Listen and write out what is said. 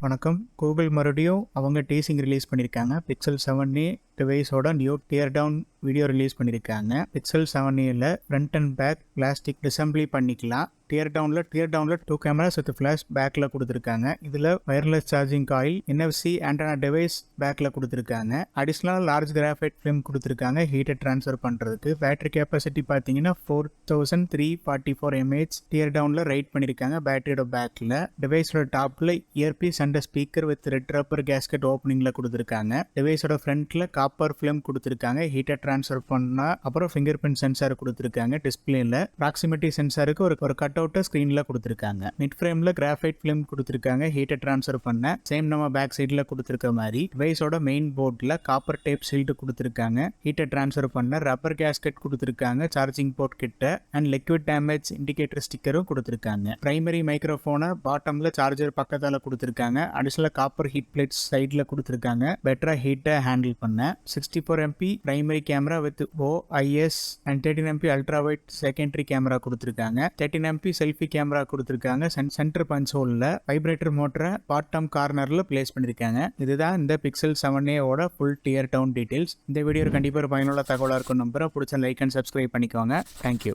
வணக்கம். கூகுள் மறுபடியும் அவங்க டீசிங் ரிலீஸ் பண்ணியிருக்காங்க. பிக்சல் 7a டிவைஸோட நியூ டீர்டவுன் வீடியோ ரிலீஸ் பண்ணியிருக்காங்க. பிக்சல் 7aல front and back plastic disassembly பண்ணிக்கலாம். டீர்டவுன்ல 2 கேமராஸ் வித் ஃபிளாஷ் பேக்கில் கொடுத்துருக்காங்க. இதில் wireless charging coil, NFC antenna device பேக்கில் கொடுத்துருக்காங்க. அடிஷ்னலாக லார்ஜ் கிராஃபைட் ஃபிலிம் கொடுத்துருக்காங்க ஹீட்டை ட்ரான்ஸ்ஃபர் பண்ணுறதுக்கு. பேட்டரி கெப்பாசிட்டி பார்த்தீங்கன்னா 4344 mAh டீர்டவுனில் ரைட் பண்ணியிருக்காங்க பேட்டரியோட பேக்கில். டிவைஸோட டாப்பில் earpiece and speaker with red rubber gasket ஓப்பனிங்கில் கொடுத்துருக்காங்க. டிவைஸோட ஃப்ரண்ட்டில் காப்பர் ஃபிலிம் கொடுத்துருக்காங்க ஹீட்டை ட்ரான்ஸ்ஃபர் பண்ணா. அப்புறம் ஃபிங்கர் பிரிண்ட் சென்சார் கொடுத்துருக்காங்க. டிஸ்பிளேல ப்ராக்சிமிட்டி சென்சாருக்கு ஒரு கட் அவுட்டை ஸ்க்ரீனில் கொடுத்துருக்காங்க. மிட் ஃப்ரேமில் கிராஃபைட் ஃபிலிம் கொடுத்துருக்காங்க ஹீட்டை ட்ரான்ஸ்ஃபர் பண்ண. சேம் நம்ம பேக் சைடில் கொடுத்துருக்க மாதிரி டிவைஸோட மெயின் போர்டில் காப்பர் டேப் ஷீல்டு கொடுத்துருக்காங்க ஹீட்டை ட்ரான்ஸ்ஃபர் பண்ண. ரப்பர் கேஸ்கெட் கொடுத்துருக்காங்க சார்ஜிங் போர்ட் கிட்ட. அண்ட் லிக்விட் டேமேஜ் இண்டிகேட்டர் ஸ்டிக்கரும் கொடுத்துருக்காங்க. பிரைமரி மைக்ரோஃபோனை பாட்டம்ல சார்ஜர் பக்கத்தால் கொடுத்துருக்காங்க. அடிஷனலாக காப்பர் ஹீட் பிளேட்ஸ் சைடில் கொடுத்துருக்காங்க பெட்டரா ஹீட்டை ஹேண்டில் பண்ண. 64 MP primary camera with OIS and 13 MP ultra wide secondary camera கொடுத்துருக்காங்க. 13 MP செல்ஃபி கேமரா கொடுத்துருக்காங்க. சென்டர் கன்சோல்ல வைப்ரேட்டர் மோட்டரை பாட்டம் கார்னர்ல பிளேஸ் பண்ணிருக்காங்க. இதுதான் இந்த பிக்சல் 7a ஓட ஃபுல் டியர் டவுன் டீடைல்ஸ். இந்த வீடியோ கண்டிப்பாக பயனுள்ள தகவலாக இருக்கும் நம்புறேன். பிடிச்ச லைக் அண்ட் சப்ஸ்கிரைப் பண்ணிக்கோங்க. தேங்க்யூ.